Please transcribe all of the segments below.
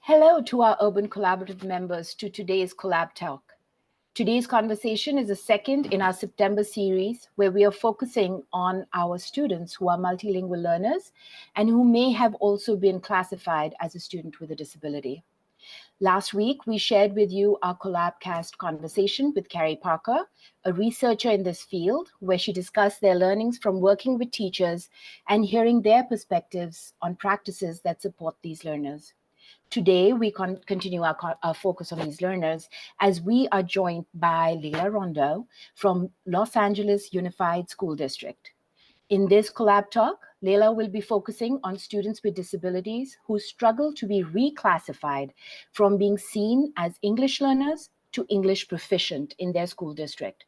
Hello to our Urban Collaborative members to today's CollabTalk. Today's conversation is the second in our September series where we are focusing on our students who are multilingual learners and who may have also been classified as a student with a disability. Last week, we shared with you our CollabCast conversation with Carrie Parker, a researcher in this field, where she discussed their learnings from working with teachers and hearing their perspectives on practices that support these learners. Today, we continue our focus on these learners as we are joined by Lela Rondeau from Los Angeles Unified School District. In this collab talk, Lela will be focusing on students with disabilities who struggle to be reclassified from being seen as English learners to English proficient in their school district.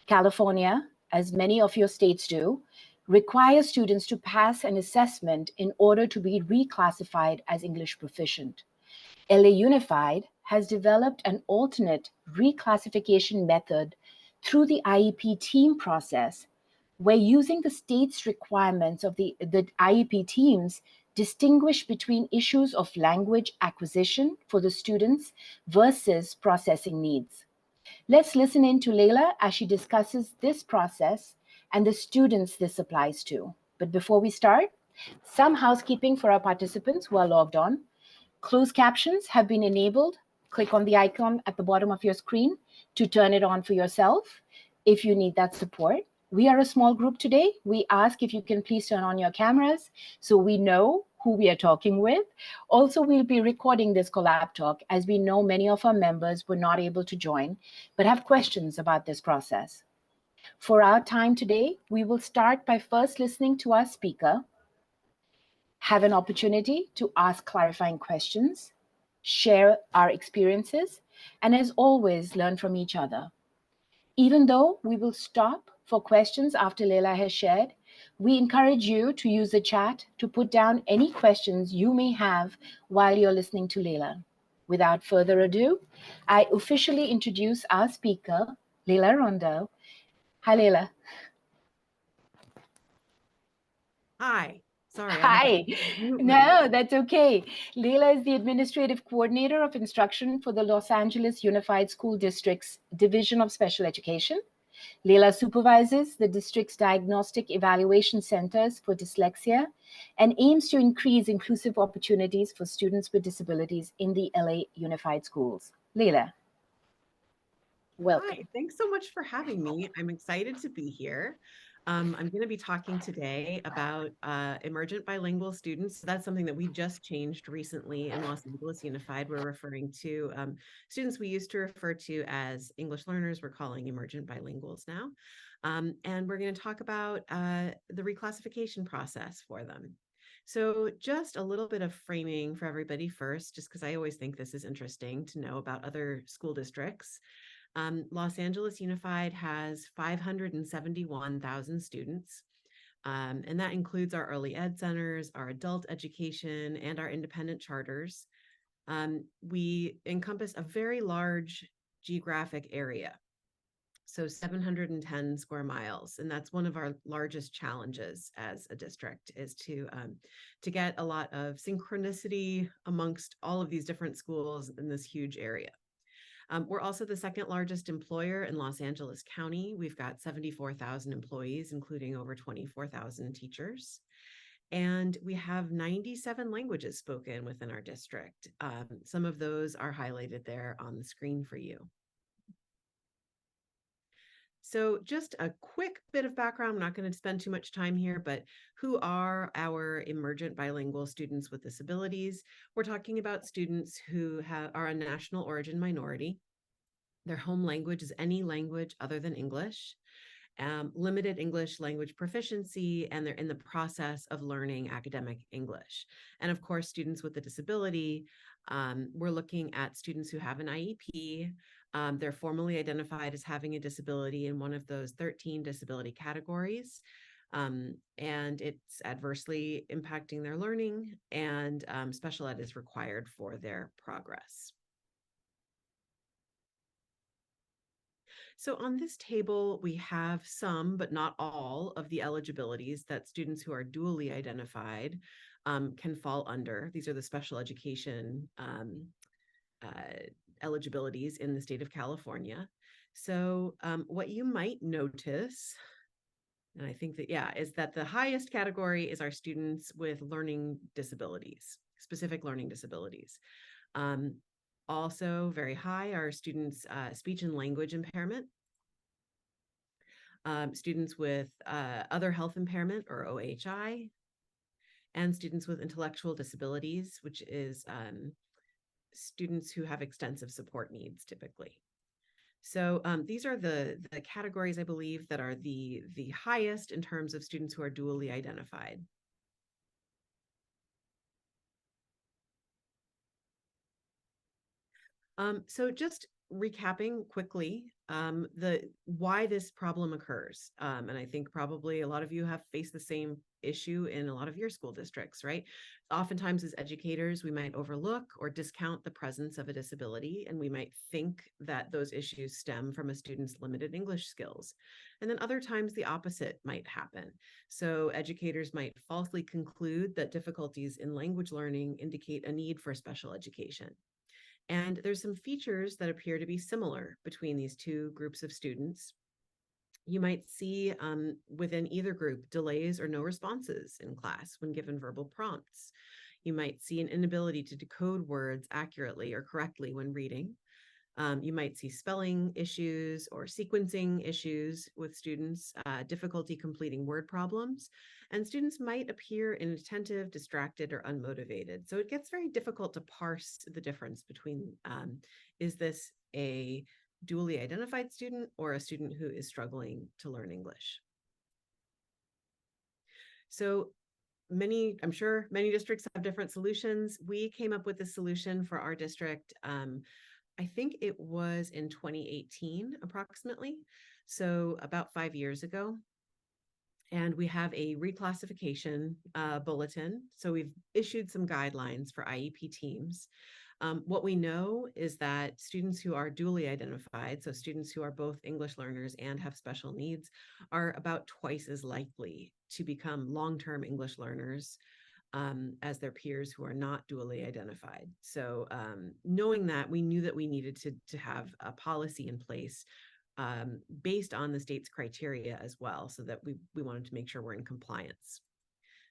California, as many of your states do, requires students to pass an assessment in order to be reclassified as English proficient. LA Unified has developed an alternate reclassification method through the IEP team process, where using the state's requirements of the IEP teams distinguish between issues of language acquisition for the students versus processing needs. Let's listen in to Lela as she discusses this process and the students this applies to. But before we start, some housekeeping for our participants who are logged on. Closed captions have been enabled. Click on the icon at the bottom of your screen to turn it on for yourself if you need that support. We are a small group today. We ask if you can please turn on your cameras so we know who we are talking with. Also, we'll be recording this collab talk as we know many of our members were not able to join but have questions about this process. For our time today, we will start by first listening to our speaker, have an opportunity to ask clarifying questions, share our experiences, and as always, learn from each other. Even though we will stop for questions after Lela has shared, we encourage you to use the chat to put down any questions you may have while you're listening to Lela. Without further ado, I officially introduce our speaker, Lela Rondeau. Hi, Lela. Hi. Sorry. Hi. No, that's okay. Lela is the Administrative Coordinator of Instruction for the Los Angeles Unified School District's Division of Special Education. Lela supervises the district's diagnostic evaluation centers for dyslexia and aims to increase inclusive opportunities for students with disabilities in the LA Unified Schools. Lela, welcome. Hi. Thanks so much for having me. I'm excited to be here. I'm going to be talking today about emergent bilingual students. So that's something that we just changed recently in Los Angeles Unified. We're referring to students we used to refer to as English learners. We're calling emergent bilinguals now. And we're going to talk about the reclassification process for them. So just a little bit of framing for everybody first, just because I always think this is interesting to know about other school districts. Los Angeles Unified has 571,000 students, and that includes our early ed centers, our adult education, and our independent charters. We encompass a very large geographic area, so 710 square miles, and that's one of our largest challenges as a district is to get a lot of synchronicity amongst all of these different schools in this huge area. We're also the second largest employer in Los Angeles County. We've got 74,000 employees, including over 24,000 teachers. And we have 97 languages spoken within our district. Some of those are highlighted there on the screen for you. So just a quick bit of background. I'm not going to spend too much time here, but who are our emergent bilingual students with disabilities? We're talking about students who are a national origin minority. Their home language is any language other than English, limited English language proficiency, and they're in the process of learning academic English. And of course, students with a disability, we're looking at students who have an IEP. They're formally identified as having a disability in one of those 13 disability categories. And it's adversely impacting their learning, and special ed is required for their progress. So on this table, we have some, but not all, of the eligibilities that students who are dually identified can fall under. These are the special education eligibilities in the state of California. So what you might notice, and I think that, yeah, is that the highest category is our students with learning disabilities, specific learning disabilities. Um, Also very high are students' speech and language impairment, students with other health impairment or OHI, and students with intellectual disabilities, which is students who have extensive support needs typically. So these are the categories, I believe, that are the highest in terms of students who are dually identified. So just recapping quickly, the why this problem occurs. And I think probably a lot of you have faced the same issue in a lot of your school districts, right? Oftentimes as educators, we might overlook or discount the presence of a disability, and we might think that those issues stem from a student's limited English skills. And then other times the opposite might happen. So educators might falsely conclude that difficulties in language learning indicate a need for special education. And there's some features that appear to be similar between these two groups of students. You might see within either group delays or no responses in class when given verbal prompts. You might see an inability to decode words accurately or correctly when reading. You might see spelling issues or sequencing issues with students, difficulty completing word problems, and students might appear inattentive, distracted, or unmotivated. So it gets very difficult to parse the difference between is this a dually identified student or a student who is struggling to learn English. So I'm sure many districts have different solutions. We came up with a solution for our district. I think it was in 2018, approximately. So about 5 years ago. And we have a reclassification bulletin. So we've issued some guidelines for IEP teams. What we know is that students who are dually identified, so students who are both English learners and have special needs, are about twice as likely to become long-term English learners as their peers who are not dually identified. So knowing that, we knew that we needed to have a policy in place based on the state's criteria as well, so that we wanted to make sure we're in compliance.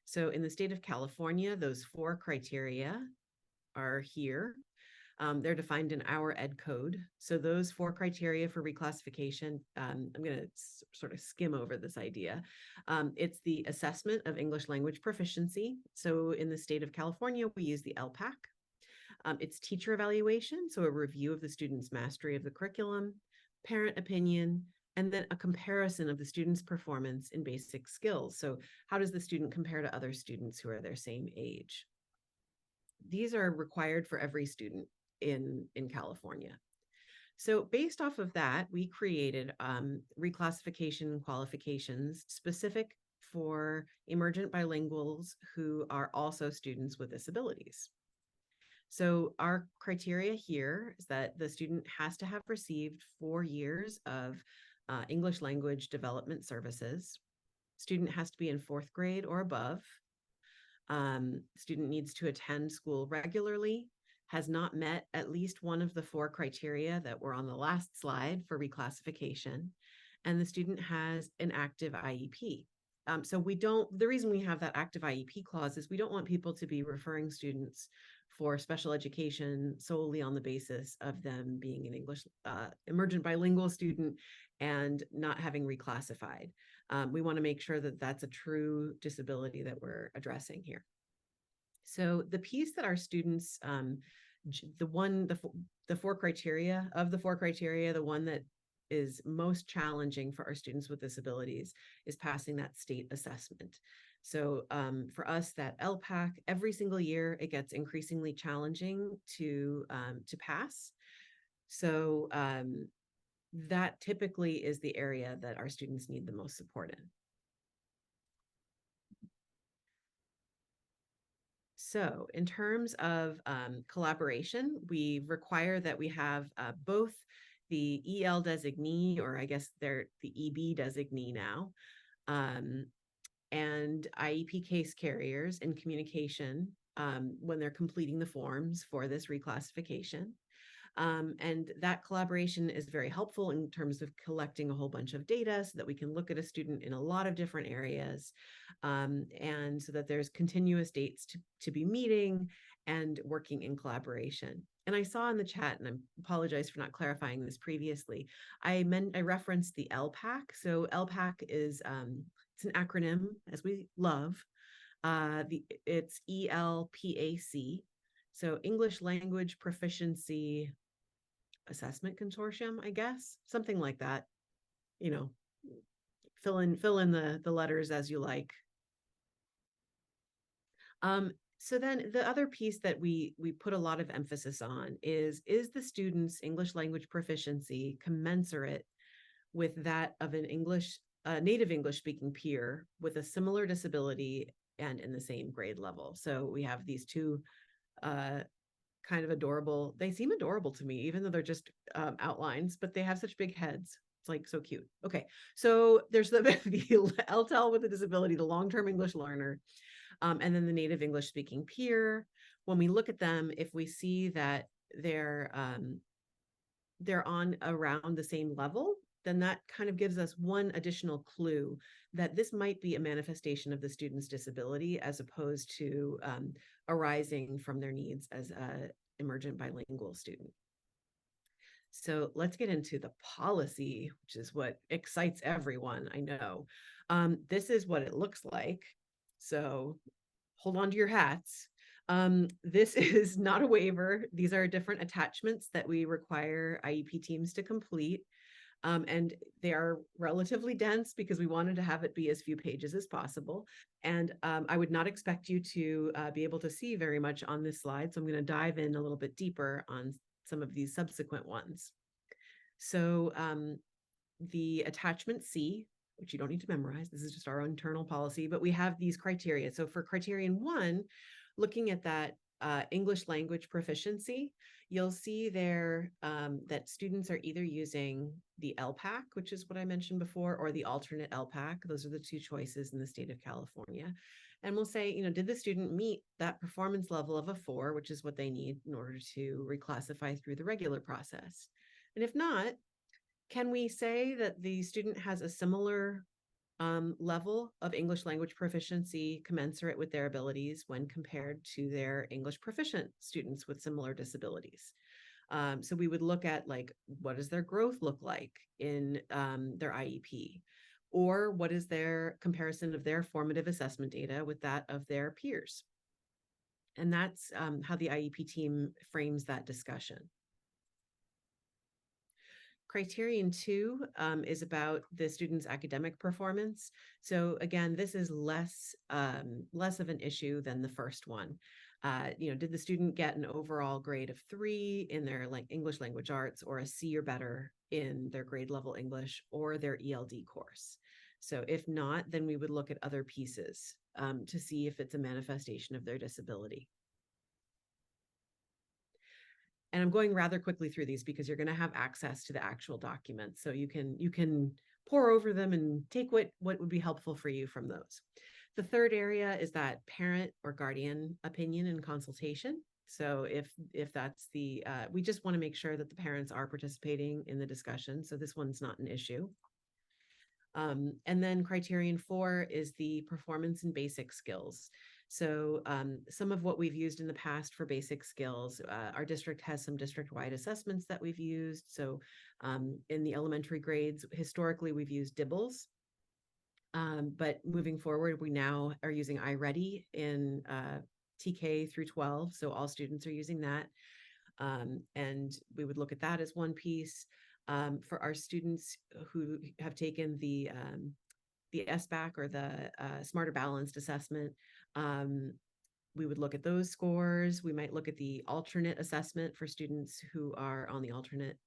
So in the state of California, those 4 criteria are here. They're defined in our ed code. So those 4 criteria for reclassification, I'm going to sort of skim over this idea. It's the assessment of English language proficiency. So in the state of California, we use the LPAC. It's teacher evaluation, so a review of the student's mastery of the curriculum, parent opinion, and then a comparison of the student's performance in basic skills. So how does the student compare to other students who are their same age? These are required for every student in California. So based off of that, we created reclassification qualifications specific for emergent bilinguals who are also students with disabilities. So our criteria here is that the student has to have received 4 years of English language development services. Student has to be in 4th grade or above. Student needs to attend school regularly, has not met at least one of the 4 criteria that were on the last slide for reclassification, and the student has an active IEP. So the reason we have that active IEP clause is we don't want people to be referring students for special education solely on the basis of them being an English emergent bilingual student and not having reclassified. We want to make sure that that's a true disability that we're addressing here. So the piece that our students, the 4 criteria, the one that is most challenging for our students with disabilities is passing that state assessment. So for us, that LPAC, every single year, it gets increasingly challenging to pass. So that typically is the area that our students need the most support in. So in terms of collaboration, we require that we have both the EL designee, or I guess they're the EB designee now, and IEP case carriers in communication when they're completing the forms for this reclassification. And that collaboration is very helpful in terms of collecting a whole bunch of data so that we can look at a student in a lot of different areas, and so that there's continuous dates to be meeting and working in collaboration. And I saw in the chat, and I apologize for not clarifying this previously, I referenced the LPAC. So LPAC is it's an acronym, as we love. It's ELPAC. So English Language Proficiency Assessment Consortium, I guess, something like that. You know, fill in the letters as you like. So then the other piece that we put a lot of emphasis on is the student's English language proficiency commensurate with that of an native English speaking peer with a similar disability and in the same grade level. So we have these two kind of adorable, they seem adorable to me, even though they're just outlines, but they have such big heads. It's like so cute. Okay, so there's the LTEL with a disability, the long-term English learner, and then the native English speaking peer. When we look at them, if we see that they're on around the same level, then that kind of gives us one additional clue that this might be a manifestation of the student's disability as opposed to arising from their needs as an emergent bilingual student. So let's get into the policy, which is what excites everyone, I know. This is what it looks like. So hold on to your hats. This is not a waiver. These are different attachments that we require IEP teams to complete. And they are relatively dense because we wanted to have it be as few pages as possible. And I would not expect you to be able to see very much on this slide. So I'm going to dive in a little bit deeper on some of these subsequent ones. So the attachment C, which you don't need to memorize, this is just our internal policy, but we have these criteria. So for criterion 1, looking at that English language proficiency, you'll see there that students are either using the LPAC, which is what I mentioned before, or the alternate LPAC. Those are the two choices in the state of California. And we'll say, did the student meet that performance level of a 4, which is what they need in order to reclassify through the regular process? And if not, can we say that the student has a similar level of English language proficiency commensurate with their abilities when compared to their English proficient students with similar disabilities? So we would look at what does their growth look like in their IEP? Or what is their comparison of their formative assessment data with that of their peers? And that's how the IEP team frames that discussion. Criterion 2 is about the student's academic performance. So again, this is less of an issue than the first one. Did the student get an overall grade of 3 in their English language arts, or a C or better in their grade level English or their ELD course? So if not, then we would look at other pieces to see if it's a manifestation of their disability. And I'm going rather quickly through these because you're going to have access to the actual documents. So you can pore over them and take what would be helpful for you from those. The third area is that parent or guardian opinion and consultation. So if that's we just want to make sure that the parents are participating in the discussion. So this one's not an issue. And then criterion 4 is the performance and basic skills. So some of what we've used in the past for basic skills, our district has some district-wide assessments that we've used. So in the elementary grades, historically, we've used DIBELS. But moving forward, we now are using iReady in TK through 12. So all students are using that. And we would look at that as one piece. For our students who have taken the SBAC or the Smarter Balanced Assessment, we would look at those scores. We might look at the alternate assessment for students who are on the alternate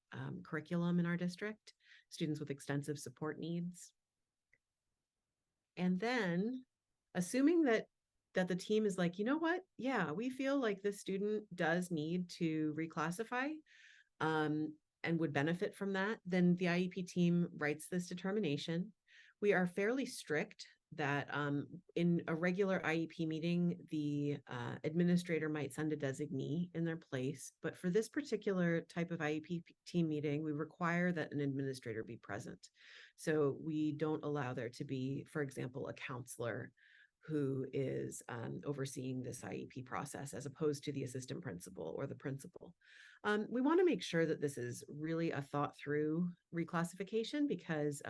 curriculum in our district, students with extensive support needs. And then, assuming that the team is like, you know what, yeah, we feel like this student does need to reclassify and would benefit from that, then the IEP team writes this determination. We are fairly strict that in a regular IEP meeting, the administrator might send a designee in their place. But for this particular type of IEP team meeting, we require that an administrator be present. So we don't allow there to be, for example, a counselor who is overseeing this IEP process as opposed to the assistant principal or the principal. We want to make sure that this is really a thought through reclassification, because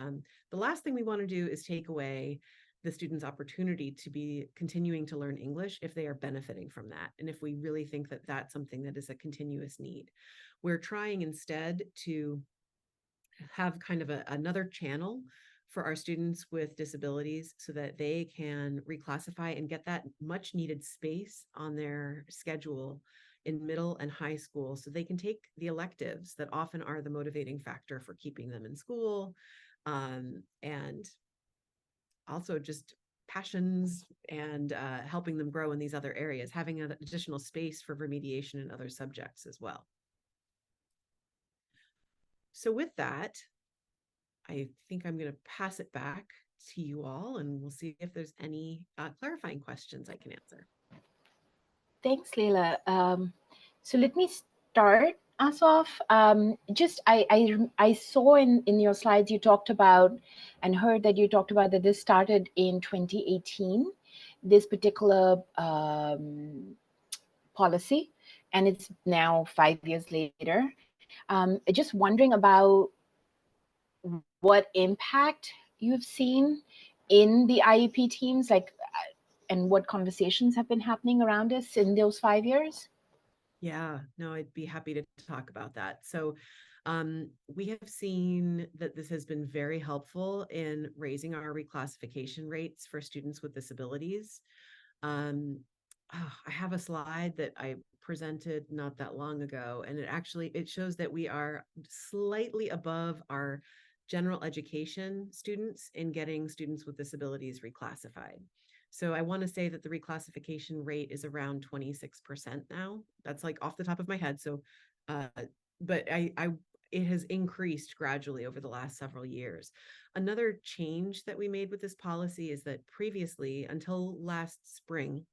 the last thing we want to do is take away the student's opportunity to be continuing to learn English if they are benefiting from that. And if we really think that that's something that is a continuous need, we're trying instead to have kind of another channel for our students with disabilities so that they can reclassify and get that much needed space on their schedule in middle and high school so they can take the electives that often are the motivating factor for keeping them in school, and also just passions and helping them grow in these other areas, having an additional space for remediation in other subjects as well. So with that, I think I'm going to pass it back to you all, and we'll see if there's any clarifying questions I can answer. Thanks, Lela. So let me start us off. I saw in your slides you talked about and heard that you talked about that this started in 2018, this particular policy, and it's now 5 years later. Just wondering about what impact you've seen in the IEP teams, like, and what conversations have been happening around this in those 5 years? Yeah, no, I'd be happy to talk about that. So we have seen that this has been very helpful in raising our reclassification rates for students with disabilities. I have a slide that I presented not that long ago, and it shows that we are slightly above our general education students in getting students with disabilities reclassified. So I want to say that the reclassification rate is around 26% now. That's like off the top of my head. So, but it has increased gradually over the last several years. Another change that we made with this policy is that previously, until last spring,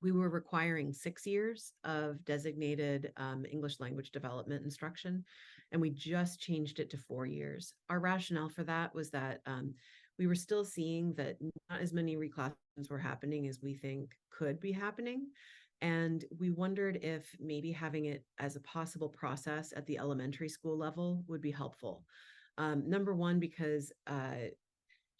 we were requiring 6 years of designated English language development instruction, and we just changed it to 4 years. Our rationale for that was that we were still seeing that not as many reclassifikations were happening as we think could be happening. And we wondered if maybe having it as a possible process at the elementary school level would be helpful. Number one, because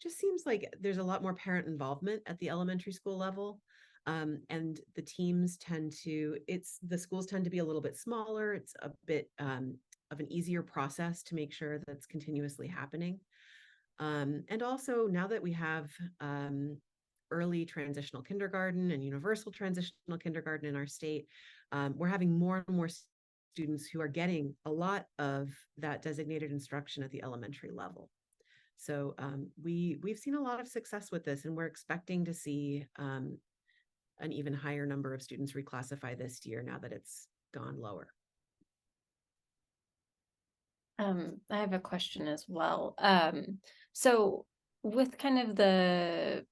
just seems like there's a lot more parent involvement at the elementary school level. And the teams the schools tend to be a little bit smaller. It's a bit of an easier process to make sure that's continuously happening. And also, now that we have early transitional kindergarten and universal transitional kindergarten in our state, we're having more and more students who are getting a lot of that designated instruction at the elementary level. So we've seen a lot of success with this, and we're expecting to see an even higher number of students reclassify this year now that it's gone lower. I have a question as well. So with kind of the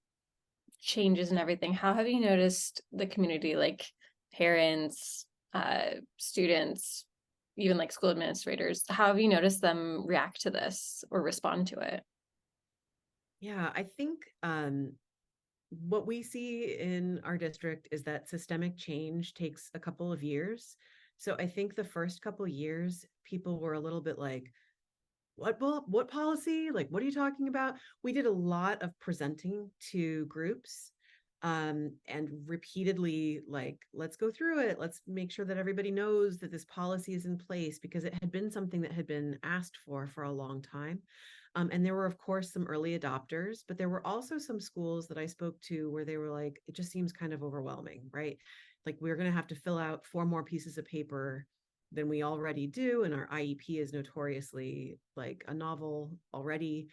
changes and everything, how have you noticed the community, like parents, students, even like school administrators, how have you noticed them react to this or respond to it? Yeah, I think what we see in our district is that systemic change takes a couple of years. So I think the first couple of years, people were a little bit like, what policy? Like, what are you talking about? We did a lot of presenting to groups and repeatedly, like, let's go through it. Let's make sure that everybody knows that this policy is in place, because it had been something that had been asked for a long time. And there were, of course, some early adopters, but there were also some schools that I spoke to where they were like, it just seems kind of overwhelming, right? Like, we're going to have to fill out 4 more pieces of paper than we already do. And our IEP is notoriously like a novel already.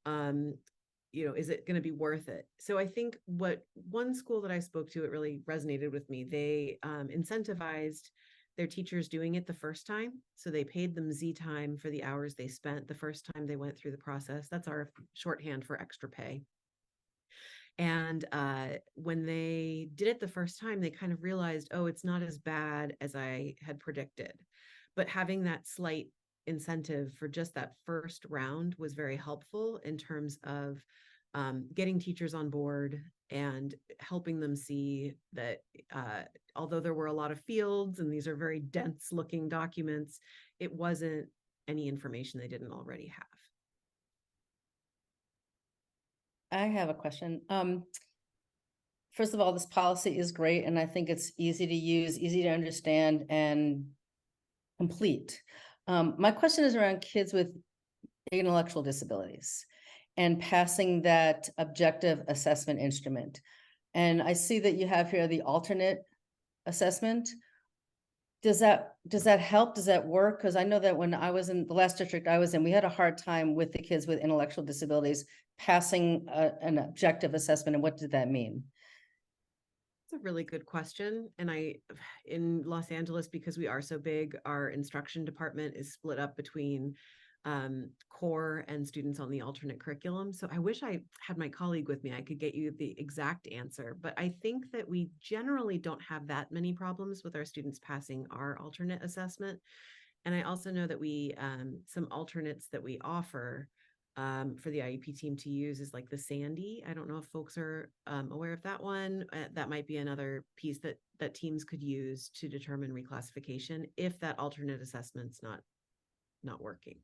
Is it going to be worth it? So I think what one school that I spoke to, it really resonated with me. They incentivized their teachers doing it the first time. So they paid them Z time for the hours they spent the first time they went through the process. That's our shorthand for extra pay. And when they did it the first time, they kind of realized, oh, it's not as bad as I had predicted. But having that slight incentive for just that first round was very helpful in terms of getting teachers on board and helping them see that although there were a lot of fields and these are very dense looking documents, it wasn't any information they didn't already have. I have a question. First of all, this policy is great, and I think it's easy to use, easy to understand, and complete. My question is around kids with intellectual disabilities and passing that objective assessment instrument. And I see that you have here the alternate assessment. Does that help? Does that work? Because I know that when I was in the last district I was in, we had a hard time with the kids with intellectual disabilities passing an objective assessment. And what did that mean? It's a really good question. And in Los Angeles, because we are so big, our instruction department is split up between core and students on the alternate curriculum. So I wish I had my colleague with me. I could get you the exact answer, but I think that we generally don't have that many problems with our students passing our alternate assessment. And I also know that we, some alternates that we offer for the IEP team to use is like the Sandy. I don't know if folks are aware of that one. That might be another piece that teams could use to determine reclassification if that alternate assessment's not working.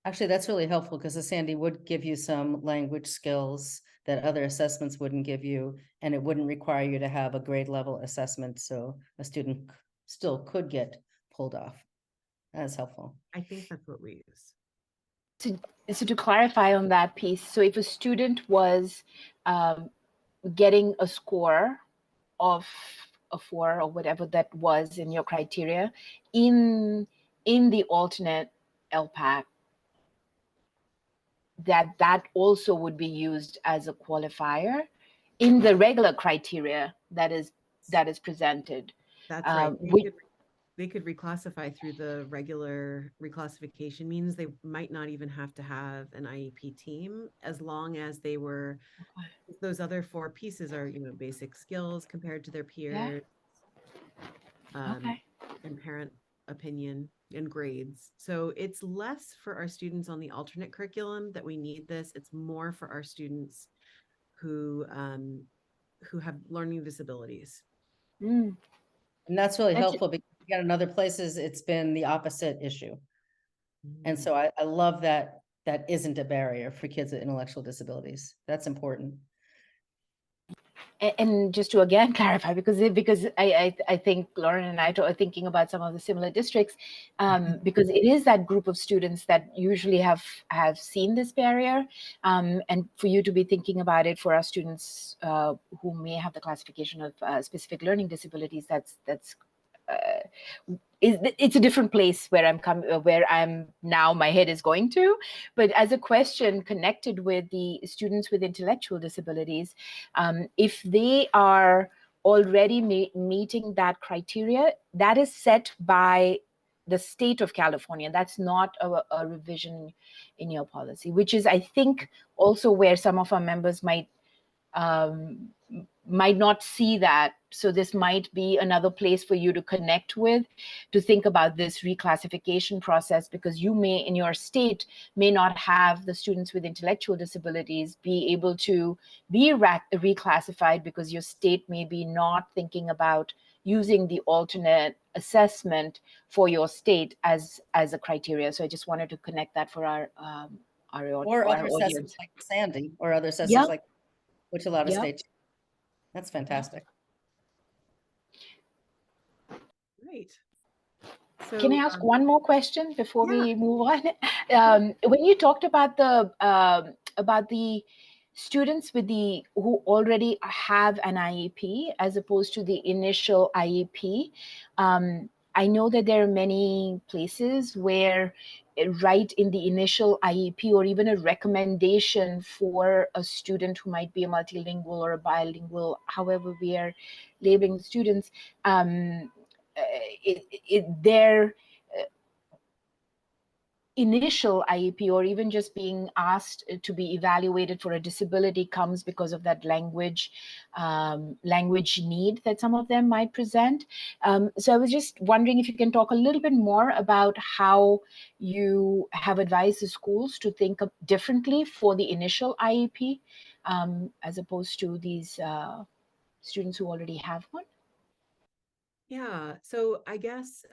Actually, that's really helpful because the Sandy would give you some language skills that other assessments wouldn't give you, and it wouldn't require you to have a grade level assessment. So a student still could get pulled off. That's helpful. I think that's what we use. So to clarify on that piece, so if a student was getting a score of a 4 or whatever that was in your criteria in the alternate LPAC, that also would be used as a qualifier in the regular criteria that is presented. That's right. They could reclassify through the regular reclassification means. They might not even have to have an IEP team as long as they were, those other 4 pieces are, basic skills compared to their peers, and parent opinion and grades. So it's less for our students on the alternate curriculum that we need this. It's more for our students who have learning disabilities. And that's really helpful because again, in other places, it's been the opposite issue. And so I love that isn't a barrier for kids with intellectual disabilities. That's important. And just to again clarify, because I think Lauren and I are thinking about some of the similar districts, because it is that group of students that usually have seen this barrier, and for you to be thinking about it for our students who may have the classification of specific learning disabilities, it's a different place where I'm now, my head is going to. But as a question connected with the students with intellectual disabilities, if they are already meeting that criteria, that is set by the state of California. That's not a revision in your policy, which is, I think, also where some of our members might not see that. So this might be another place for you to connect with, to think about this reclassification process, because you may, in your state, may not have the students with intellectual disabilities be able to be reclassified because your state may be not thinking about using the alternate assessment for your state as a criteria. So I just wanted to connect that for our other assessments like Sandy, or other assessments like, which a lot of states. That's fantastic. Great. So, can I ask one more question before we move on? When you talked about the students who already have an IEP as opposed to the initial IEP, I know that there are many places where right in the initial IEP, or even a recommendation for a student who might be a multilingual or a bilingual, however we are labeling students, initial IEP or even just being asked to be evaluated for a disability comes because of that language need that some of them might present. So I was just wondering if you can talk a little bit more about how you have advised the schools to think differently for the initial IEP as opposed to these students who already have one. Yeah, so I guess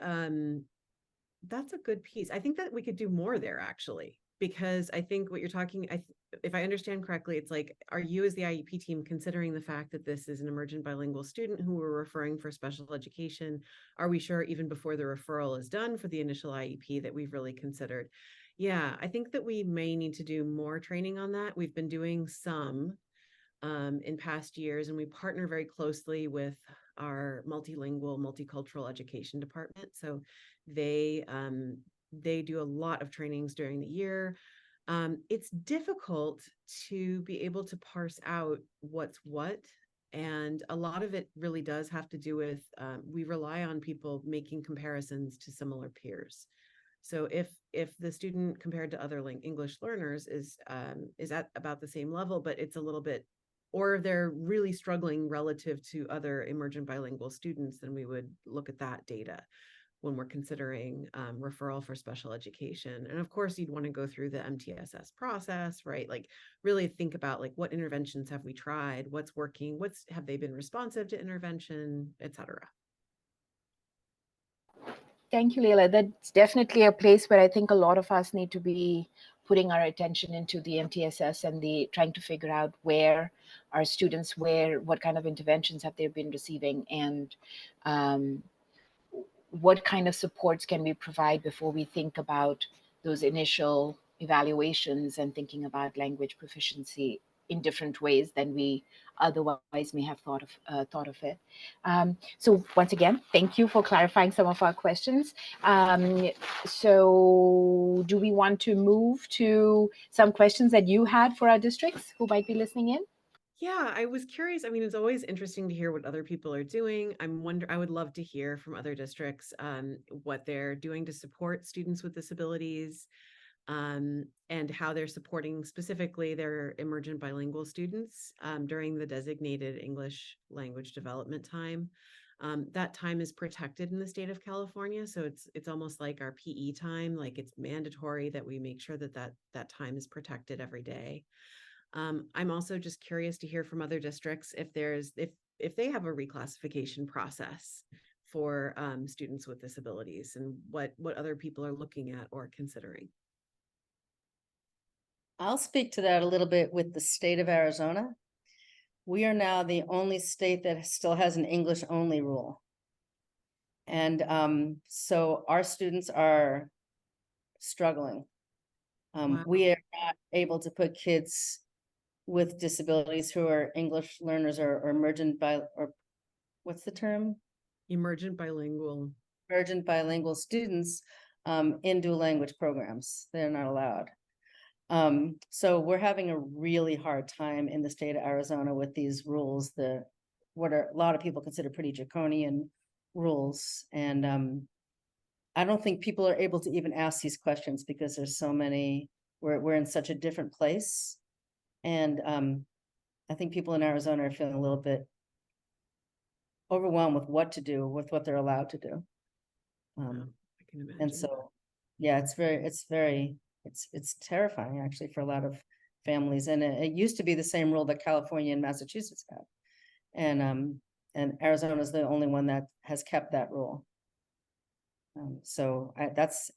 that's a good piece. I think that we could do more there actually, because I think what you're talking, if I understand correctly, it's like, are you as the IEP team considering the fact that this is an emergent bilingual student who we're referring for special education? Are we sure even before the referral is done for the initial IEP that we've really considered? Yeah, I think that we may need to do more training on that. We've been doing some in past years, and we partner very closely with our multilingual, multicultural education department. So they do a lot of trainings during the year. It's difficult to be able to parse out what's what. And a lot of it really does have to do with we rely on people making comparisons to similar peers. So if the student compared to other English learners is at about the same level, but it's a little bit, or they're really struggling relative to other emergent bilingual students, then we would look at that data when we're considering referral for special education. And of course, you'd want to go through the MTSS process, right? Like really think about like what interventions have we tried, what's working, have they been responsive to intervention, et cetera. Thank you, Lela. That's definitely a place where I think a lot of us need to be putting our attention into the MTSS and trying to figure out where our students, what kind of interventions have they been receiving, and what kind of supports can we provide before we think about those initial evaluations and thinking about language proficiency in different ways than we otherwise may have thought of it. So once again, thank you for clarifying some of our questions. So do we want to move to some questions that you had for our districts who might be listening in? Yeah, I was curious. I mean, it's always interesting to hear what other people are doing. I would love to hear from other districts what they're doing to support students with disabilities, and how they're supporting specifically their emergent bilingual students during the designated English language development time. That time is protected in the state of California, so it's almost like our PE time. Like it's mandatory that we make sure that time is protected every day. I'm also just curious to hear from other districts if they have a reclassification process for students with disabilities, and what other people are looking at or considering. I'll speak to that a little bit with the state of Arizona. We are now the only state that still has an English only rule. And so our students are struggling. Wow. We are not able to put kids with disabilities who are English learners or emergent or what's the term? Emergent bilingual. Emergent bilingual students in dual language programs. They're not allowed. So we're having a really hard time in the state of Arizona with these rules, what are a lot of people consider pretty draconian rules. And I don't think people are able to even ask these questions because there's so many, we're in such a different place. And I think people in Arizona are feeling a little bit overwhelmed with what to do with what they're allowed to do. I can imagine. And so, yeah, it's terrifying actually for a lot of families. And it used to be the same rule that California and Massachusetts have. And Arizona is the only one that has kept that rule. So that's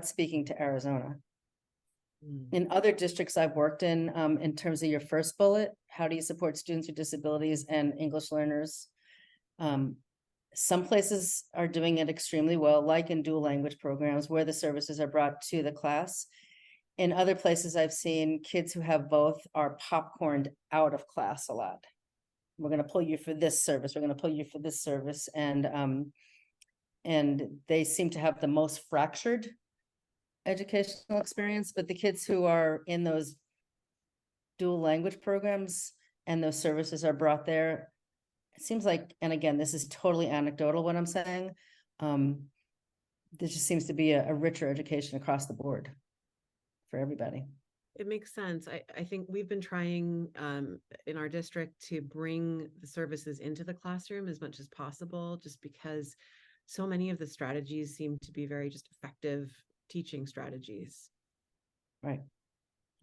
speaking to Arizona. In other districts I've worked in terms of your first bullet, how do you support students with disabilities and English learners? Some places are doing it extremely well, like in dual language programs where the services are brought to the class. In other places I've seen kids who have both are popcorned out of class a lot. We're going to pull you for this service. We're going to pull you for this service. And they seem to have the most fractured educational experience, but the kids who are in those dual language programs and those services are brought there, it seems like, and again, this is totally anecdotal what I'm saying, there just seems to be a richer education across the board. for everybody. It makes sense. I think we've been trying in our district to bring the services into the classroom as much as possible, just because so many of the strategies seem to be very just effective teaching strategies. Right.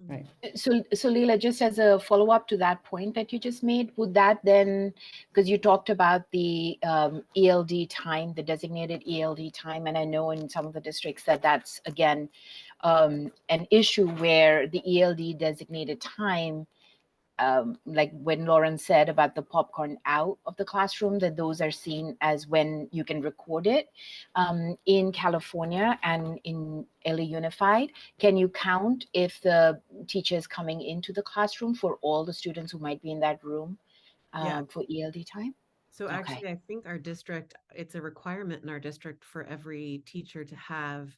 Right. So Leela, just as a follow-up to that point that you just made, would that then, because you talked about the ELD time, the designated ELD time, and I know in some of the districts that that's, again, an issue where the ELD designated time, like when Lauren said about the popcorn out of the classroom, that those are seen as when you can record it. In California and in LA Unified, can you count if the teacher is coming into the classroom for all the students who might be in that room Yeah. for ELD time? So Okay. actually, I think our district, it's a requirement in our district for every teacher to have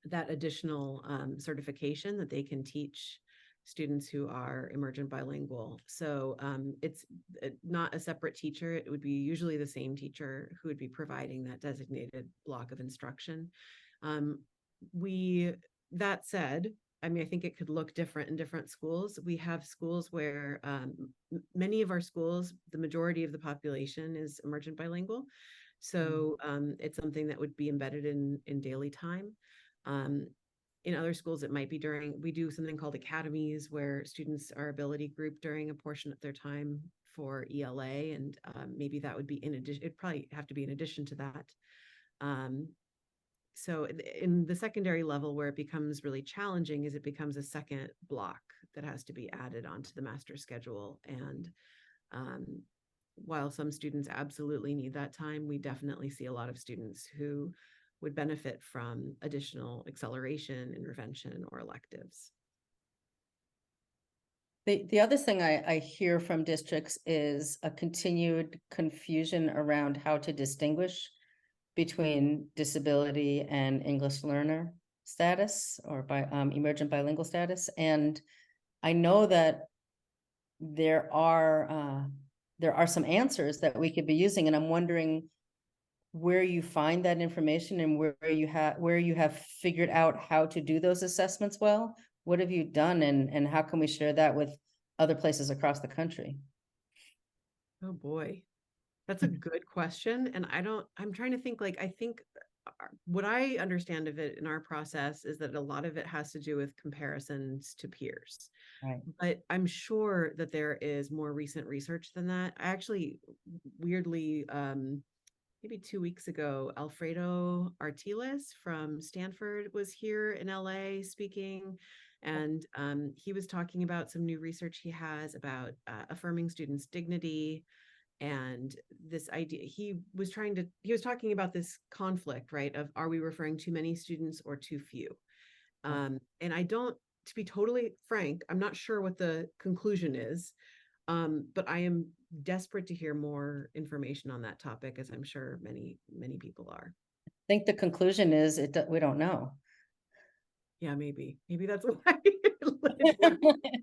that additional certification that they can teach students who are emergent bilingual. So it's not a separate teacher. It would be usually the same teacher who would be providing that designated block of instruction. That said, I mean, I think it could look different in different schools. We have schools where many of our schools, the majority of the population is emergent bilingual. So it's something that would be embedded in daily time. In other schools, it might be we do something called academies where students are ability grouped during a portion of their time for ELA. And maybe that would be in addition, it'd probably have to be in addition to that. So in the secondary level where it becomes really challenging is it becomes a second block that has to be added onto the master schedule. And while some students absolutely need that time, we definitely see a lot of students who would benefit from additional acceleration, intervention, or electives. The other thing I hear from districts is a continued confusion around how to distinguish between disability and English learner status or emergent bilingual status. And I know that there are some answers that we could be using, and I'm wondering where you find that information and where you have figured out how to do those assessments well. What have you done, and how can we share that with other places across the country? Oh boy, that's a good question. And I'm trying to think, I think what I understand of it in our process is that a lot of it has to do with comparisons to peers. Right. But I'm sure that there is more recent research than that. I actually weirdly, maybe 2 weeks ago, Alfredo Artiles from Stanford was here in LA speaking. And he was talking about some new research he has about affirming students' dignity. And this idea, he was talking about this conflict, right? Of are we referring too many students or too few? And to be totally frank, I'm not sure what the conclusion is. But I am desperate to hear more information on that topic, as I'm sure many, many people are. I think the conclusion is we don't know. Yeah, maybe that's why.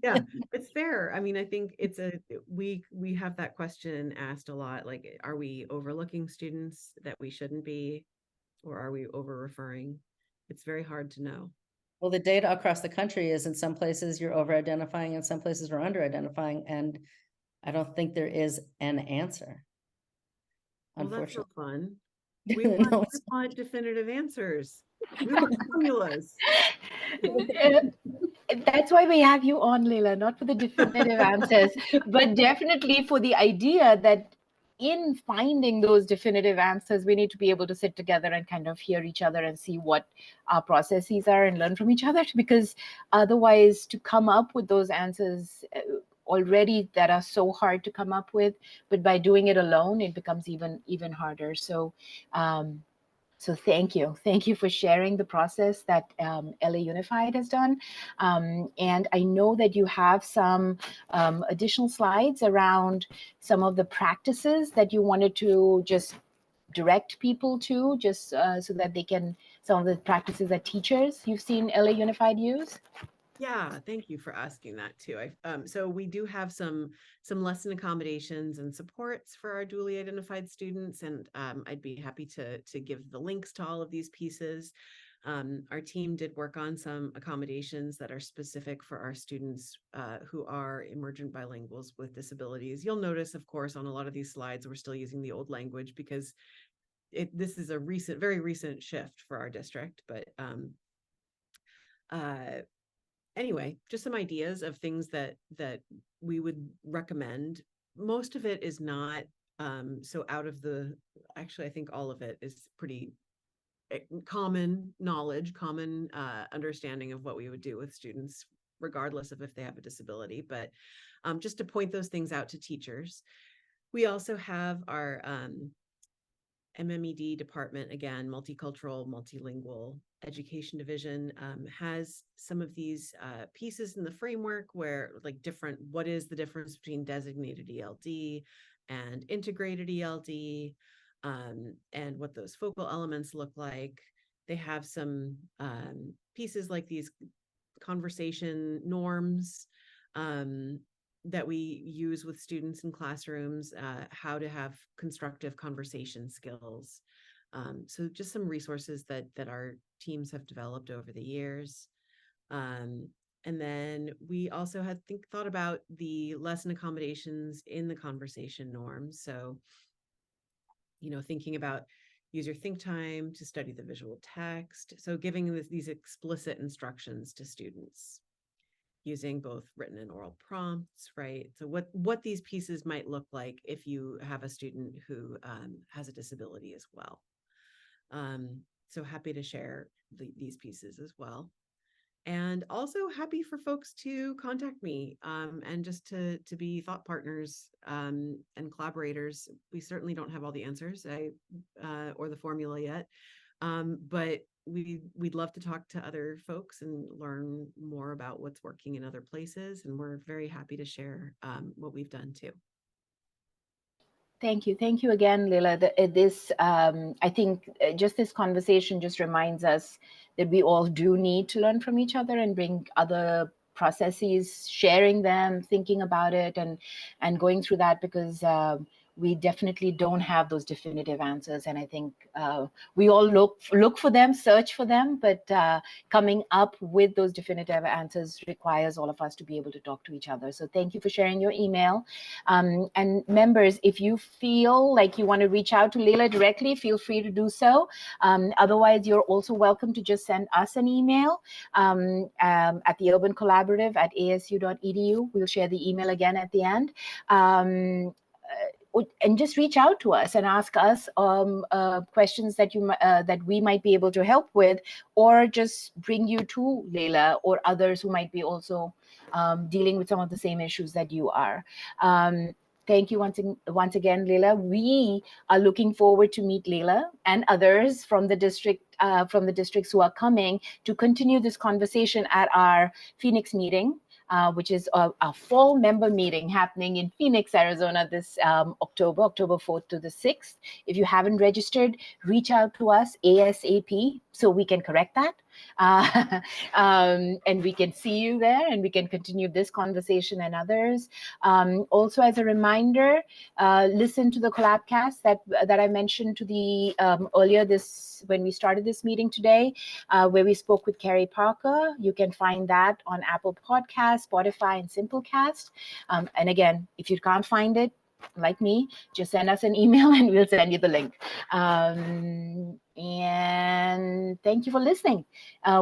Yeah, it's fair. I mean, I think we have that question asked a lot. Like, are we overlooking students that we shouldn't be, or are we over referring? It's very hard to know. Well, the data across the country is in some places you're over identifying, and some places we're under identifying, and I don't think there is an answer. Well, that's no Unfortunately. fun. We want definitive answers. We want formulas. That's why we have you on, Leila, not for the definitive answers, but definitely for the idea that in finding those definitive answers, we need to be able to sit together and kind of hear each other and see what our processes are and learn from each other, because otherwise to come up with those answers already that are so hard to come up with, but by doing it alone, it becomes even harder. So so thank you for sharing the process that LA Unified has done. And I know that you have some additional slides around some of the practices that you wanted to just direct people to, just so that they can, some of the practices that teachers you've seen LA Unified use. Yeah, thank you for asking that too. So we do have some lesson accommodations and supports for our dually identified students, and I'd be happy to give the links to all of these pieces. Our team did work on some accommodations that are specific for our students who are emergent bilinguals with disabilities. You'll notice, of course, on a lot of these slides, we're still using the old language because this is a very recent shift for our district. But anyway, just some ideas of things that we would recommend. Most of it is not so out of the, actually, I think all of it is pretty common knowledge, common understanding of what we would do with students, regardless of if they have a disability. But just to point those things out to teachers. We also have our MMED department, again, multicultural, multilingual education division, has some of these pieces in the framework where like what is the difference between designated ELD and integrated ELD, and what those focal elements look like. They have some pieces like these conversation norms that we use with students in classrooms, how to have constructive conversation skills. So just some resources that our teams have developed over the years. And then we also had thought about the lesson accommodations in the conversation norms. So, thinking about use your think time to study the visual text. So giving these explicit instructions to students, using both written and oral prompts, right? So what these pieces might look like if you have a student who has a disability as well. So happy to share these pieces as well. And also happy for folks to contact me and just to be thought partners and collaborators. We certainly don't have all the answers or the formula yet, but we'd love to talk to other folks and learn more about what's working in other places. And we're very happy to share what we've done too. Thank you. Thank you again, Lela. I think just this conversation just reminds us that we all do need to learn from each other and bring other processes, sharing them, thinking about it, and going through that, because we definitely don't have those definitive answers. And I think we all look for them, search for them, but coming up with those definitive answers requires all of us to be able to talk to each other. So thank you for sharing your email. And members, if you feel like you want to reach out to Lela directly, feel free to do so. Otherwise, you're also welcome to just send us an email at the Urban Collaborative at asu.edu. We'll share the email again at the end. And just reach out to us and ask us questions that we might be able to help with, or just bring you to Lela or others who might be also dealing with some of the same issues that you are. Thank you once again, Lela. We are looking forward to meet Lela and others from the districts who are coming to continue this conversation at our Phoenix meeting, which is a fall member meeting happening in Phoenix, Arizona this October 4th to the 6th. If you haven't registered, reach out to us ASAP so we can correct that. And we can see you there and we can continue this conversation and others. Also, as a reminder, listen to the CollabCast that I mentioned to the earlier when we started this meeting today, where we spoke with Carrie Parker. You can find that on Apple Podcasts, Spotify, and Simplecast. And again, if you can't find it, like me, just send us an email and we'll send you the link. And thank you for listening.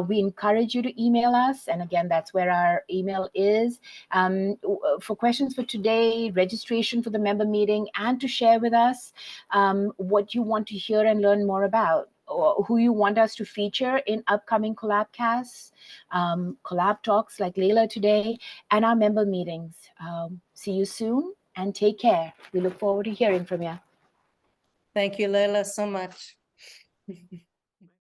We encourage you to email us. And again, that's where our email is. For questions for today, registration for the member meeting, and to share with us what you want to hear and learn more about, or who you want us to feature in upcoming CollabCasts, collab talks like Lela today, and our member meetings. See you soon and take care. We look forward to hearing from you. Thank you, Lela, so much.